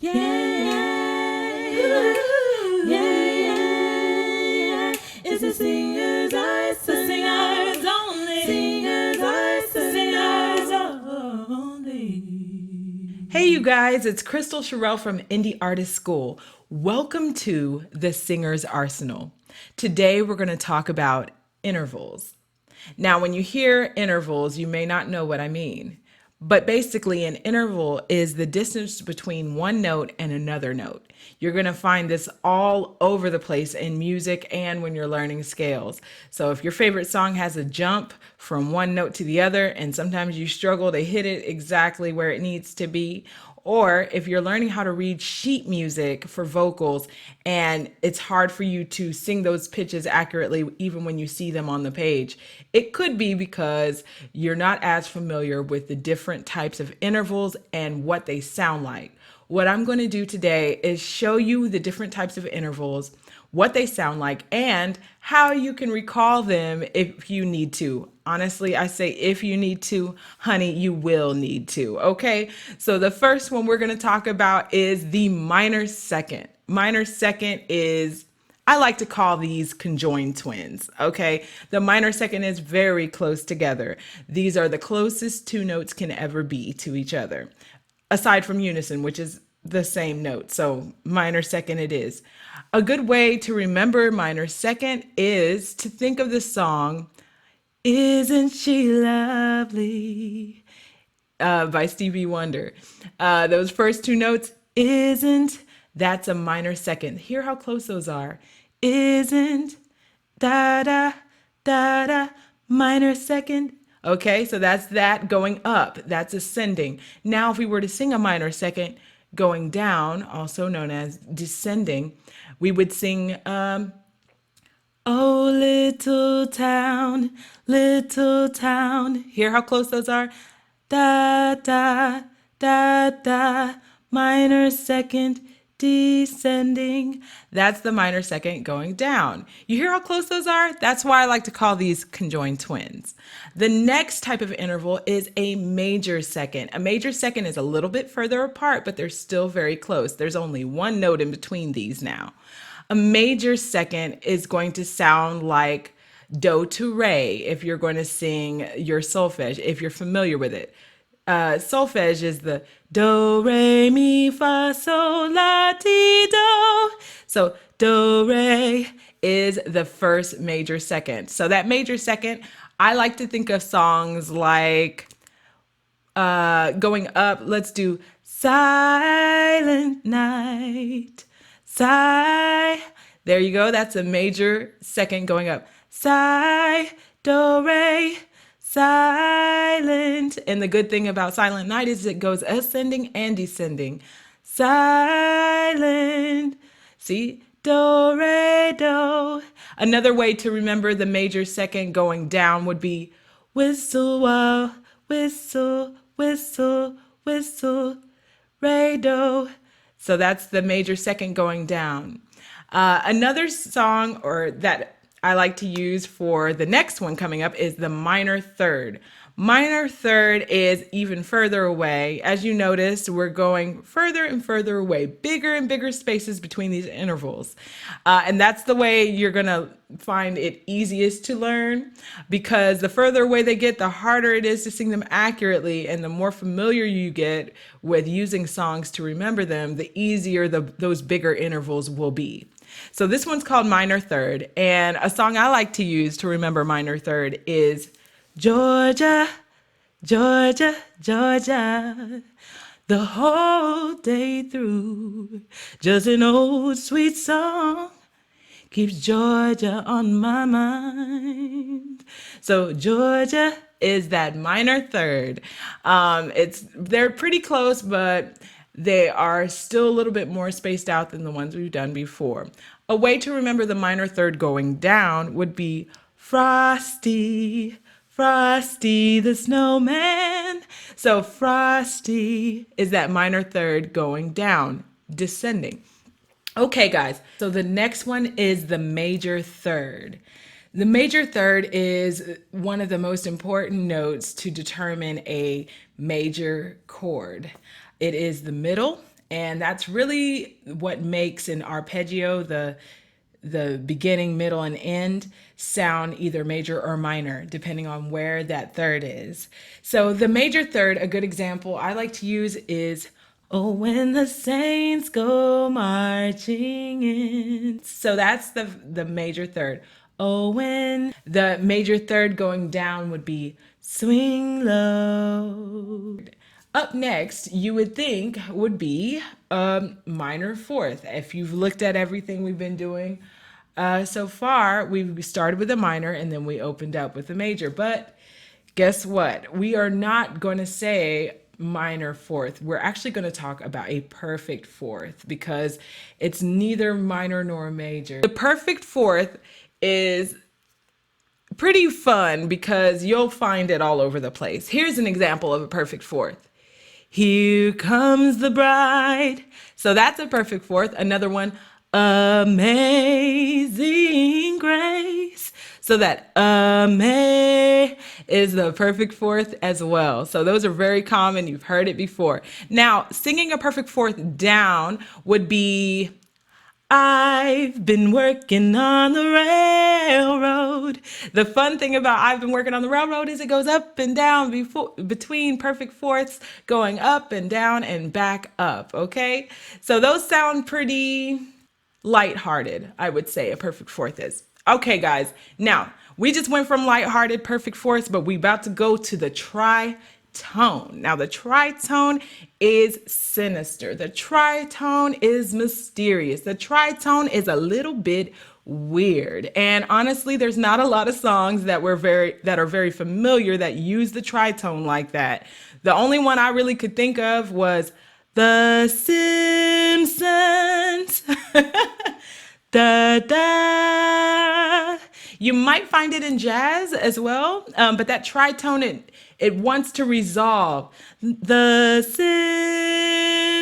Yeah, yeah, yeah. It's the singers, the singers only. Singers only. Hey, you guys, it's Kristal Cherelle from Indie Artist School. Welcome to the Singer's Arsenal. Today, we're going to talk about intervals. Now, when you hear intervals, you may not know what I mean. But basically, an interval is the distance between one note and another note. You're going to find this all over the place in music and when you're learning scales. So if your favorite song has a jump from one note to the other, and sometimes you struggle to hit it exactly where it needs to be, or if you're learning how to read sheet music for vocals and it's hard for you to sing those pitches accurately even when you see them on the page, it could be because you're not as familiar with the different types of intervals and what they sound like. What I'm going to do today is show you the different types of intervals, what they sound like, and how you can recall them if you need to. Honestly, I say if you need to, honey, you will need to, okay? So the first one we're going to talk about is the minor second. Minor second is, I like to call these conjoined twins, okay? The minor second is very close together. These are the closest two notes can ever be to each other, aside from unison, which is the same note. So minor second it is. A good way to remember minor second is to think of the song, Isn't She Lovely? By Stevie Wonder. Those first two notes, isn't, that's a minor second. Hear how close those are. Isn't, da da, da da, minor second. Okay, so that's that going up. That's ascending. Now, if we were to sing a minor second going down, also known as descending, we would sing, oh, little town. Hear how close those are? Da, da, da, da, minor second, descending. That's the minor second going down. You hear how close those are? That's why I like to call these conjoined twins. The next type of interval is a major second. A major second is a little bit further apart, but they're still very close. There's only one note in between these now. A major second is going to sound like do to re if you're going to sing your solfege, if you're familiar with it. Solfege is the do, re, mi, fa, sol, la, ti, do. So do, re is the first major second. So that major second, I like to think of songs like going up. Let's do Silent Night. Sigh. There you go. That's a major second going up. Sigh, do, re, silent. And the good thing about Silent Night is it goes ascending and descending. Silent. See? Do, re, do. Another way to remember the major second going down would be whistle, while, whistle, whistle, whistle, re, do. So that's the major second going down. Another song or that I like to use for the next one coming up is the minor third. Minor third is even further away. As you notice, we're going further and further away, bigger and bigger spaces between these intervals. And that's the way you're going to find it easiest to learn, because the further away they get, the harder it is to sing them accurately. And the more familiar you get with using songs to remember them, the easier those bigger intervals will be. So this one's called minor third. And a song I like to use to remember minor third is Georgia, Georgia, Georgia, the whole day through. Just an old sweet song keeps Georgia on my mind. So Georgia is that minor third. They're pretty close, but they are still a little bit more spaced out than the ones we've done before. A way to remember the minor third going down would be Frosty, Frosty the Snowman. So Frosty is that minor third going down, descending. Okay, guys, so the next one is the major third. The major third is one of the most important notes to determine a major chord. It is the middle And that's really what makes an arpeggio, the beginning, middle, and end, sound either major or minor, depending on where that third is. So the major third, a good example I like to use is, oh, when the saints go marching in. So that's the major third. Oh, when the major third going down would be swing low. Up next, you would think would be a minor fourth. If you've looked at everything we've been doing so far, we started with a minor and then we opened up with a major. But guess what? We are not going to say minor fourth. We're actually going to talk about a perfect fourth because it's neither minor nor major. The perfect fourth is pretty fun because you'll find it all over the place. Here's an example of a perfect fourth. Here comes the bride. So that's a perfect fourth. Another one, amazing grace. So that is the perfect fourth as well. So those are very common. You've heard it before. Now, singing a perfect fourth down would be, I've been working on the railroad. The fun thing about I've been working on the railroad is it goes up and down between perfect fourths, going up and down and back up, okay? So those sound pretty lighthearted, I would say a perfect fourth is. Okay, guys, now we just went from lighthearted perfect fourths, but we about to go to the tritone. Now, the tritone is sinister. The tritone is mysterious. The tritone is a little bit weird. And honestly, there's not a lot of songs that are very familiar that use the tritone like that. The only one I really could think of was The Simpsons. Da da. You might find it in jazz as well, but that tritone, it wants to resolve. The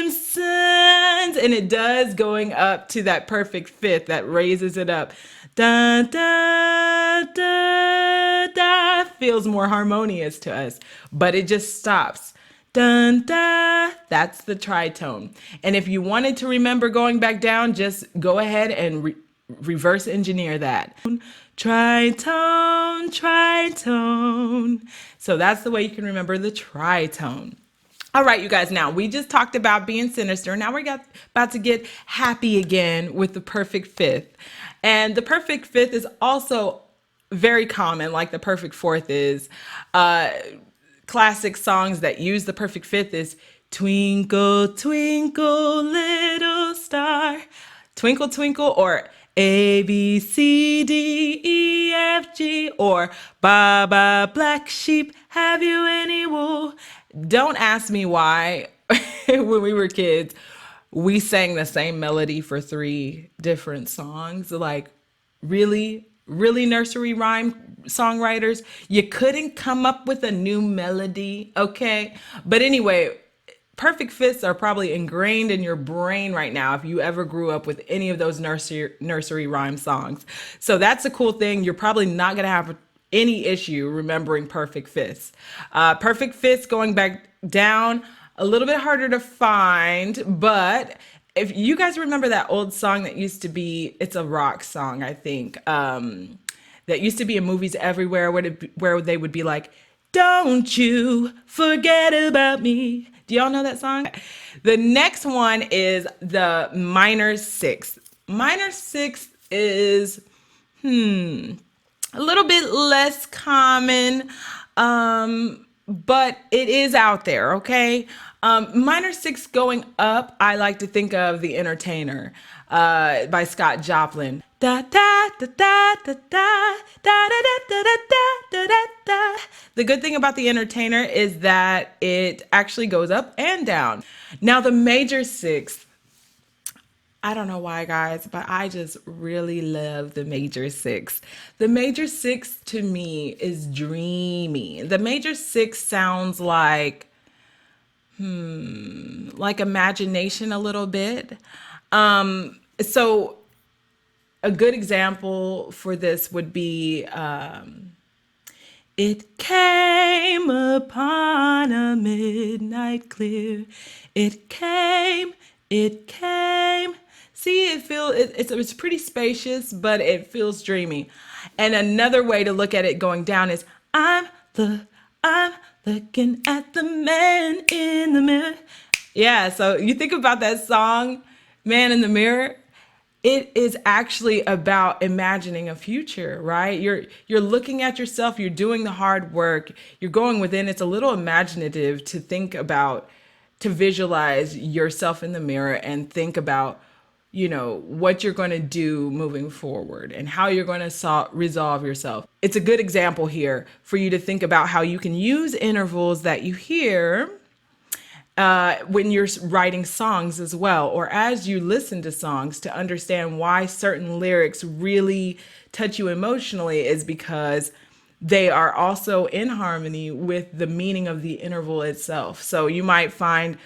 Simpsons, and it does, going up to that perfect fifth that raises it up. Da da da da. Feels more harmonious to us, but it just stops. Dun da. That's the tritone. And if you wanted to remember going back down, just go ahead and reverse engineer that. Tritone, tritone. So that's the way you can remember the tritone. All right, you guys, now we just talked about being sinister. Now we're about to get happy again with the perfect fifth. And the perfect fifth is also very common, like the perfect fourth is. Classic songs that use the perfect fifth is Twinkle, Twinkle, Little Star, Twinkle, Twinkle, or A, B, C, D, E, F, G, or Baba, Black Sheep, have you any wool? Don't ask me why when we were kids, we sang the same melody for 3 different songs. Like, really nursery rhyme songwriters, you couldn't come up with a new melody, okay? But anyway, perfect fifths are probably ingrained in your brain right now if you ever grew up with any of those nursery rhyme songs. So that's a cool thing. You're probably not gonna have any issue remembering perfect fifths. Perfect fifths going back down, a little bit harder to find, but if you guys remember that old song that used to be, it's a rock song, I think, that used to be in movies everywhere where they would be like, don't you forget about me. Do y'all know that song? The next one is the minor sixth. Minor sixth is, a little bit less common, but it is out there, okay? Minor sixth going up, I like to think of The Entertainer by Scott Joplin. Da da da da da da da da da da da da da. The good thing about The Entertainer is that it actually goes up and down. Now the major sixth, I don't know why, guys, but I just really love the major sixth. The major sixth to me is dreamy. The major sixth sounds like imagination a little bit. So a good example for this would be, it came upon a midnight clear. It came It came. See, it's pretty spacious, but it feels dreamy. And another way to look at it going down is I'm looking at the man in the mirror. Yeah, so you think about that song, Man in the Mirror, it is actually about imagining a future, right? You're looking at yourself, you're doing the hard work, you're going within. It's a little imaginative to think about, to visualize yourself in the mirror and think about, what you're going to do moving forward and how you're going to resolve yourself. It's a good example here for you to think about how you can use intervals that you hear when you're writing songs as well, or as you listen to songs, to understand why certain lyrics really touch you emotionally, is because they are also in harmony with the meaning of the interval itself. So you might find,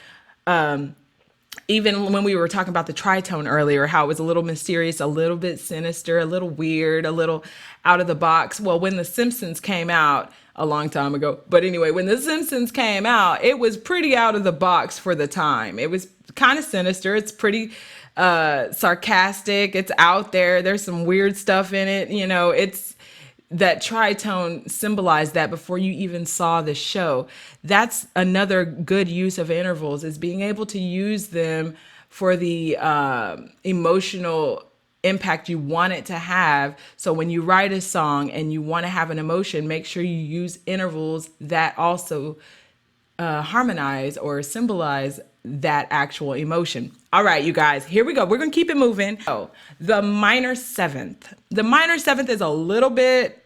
even when we were talking about the tritone earlier, how it was a little mysterious, a little bit sinister, a little weird, a little out of the box. Well, when The Simpsons came out a long time ago, but anyway, when The Simpsons came out, it was pretty out of the box for the time. It was kind of sinister. It's pretty sarcastic. It's out there. There's some weird stuff in it. It's that tritone symbolized that before you even saw the show. That's another good use of intervals, is being able to use them for the emotional impact you want it to have. So when you write a song and you want to have an emotion, make sure you use intervals that also harmonize or symbolize that actual emotion. All right, you guys, here we go. We're going to keep it moving. So the minor seventh. The minor seventh is a little bit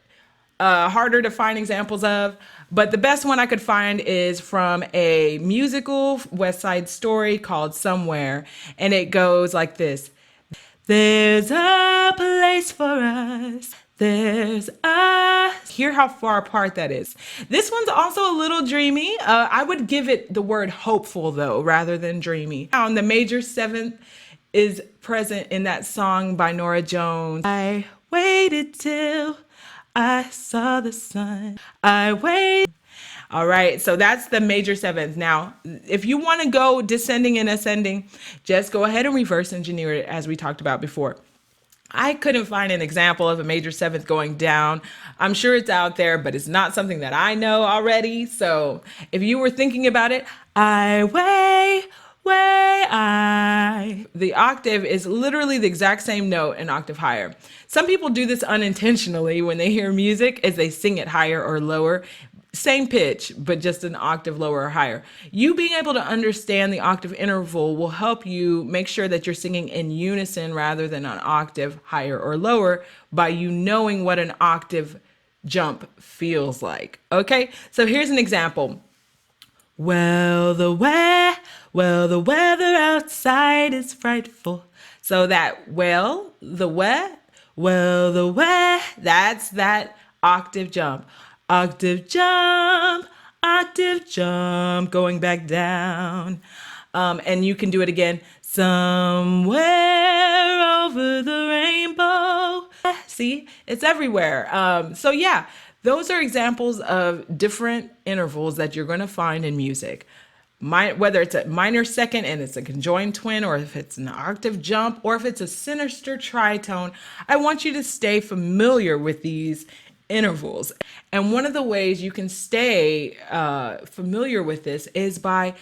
harder to find examples of, but the best one I could find is from a musical West Side Story called Somewhere, and it goes like this. There's a place for us. There's a... Hear how far apart that is. This one's also a little dreamy. I would give it the word hopeful, though, rather than dreamy. The major seventh is present in that song by Norah Jones. I waited till I saw the sun. I wait. All right, so that's the major seventh. Now, if you want to go descending and ascending, just go ahead and reverse engineer it, as we talked about before. I couldn't find an example of a major seventh going down. I'm sure it's out there, but it's not something that I know already. So if you were thinking about it, the octave is literally the exact same note, an octave higher. Some people do this unintentionally when they hear music, as they sing it higher or lower. Same pitch, but just an octave lower or higher. You being able to understand the octave interval will help you make sure that you're singing in unison rather than an octave higher or lower, by you knowing what an octave jump feels like. Okay, so here's an example. Well, the weather outside is frightful. So that that's that octave jump. Octave jump, going back down. And you can do it again. Somewhere over the rainbow. See, it's everywhere. So yeah, those are examples of different intervals that you're going to find in music. Whether it's a minor second and it's a conjoined twin, or if it's an octave jump, or if it's a sinister tritone, I want you to stay familiar with these intervals. And one of the ways you can stay familiar with this is by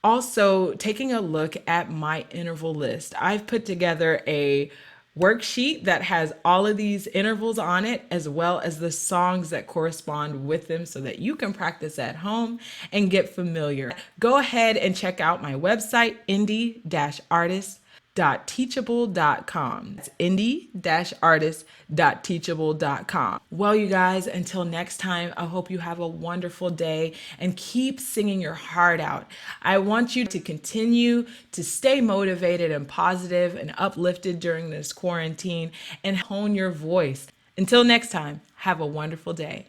also taking a look at my interval list. I've put together a worksheet that has all of these intervals on it, as well as the songs that correspond with them, so that you can practice at home and get familiar. Go ahead and check out my website, indie-artist.teachable.com. It's indie-artist.teachable.com. Well, you guys, until next time, I hope you have a wonderful day and keep singing your heart out. I want you to continue to stay motivated and positive and uplifted during this quarantine, and hone your voice. Until next time, have a wonderful day.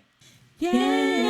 Yeah.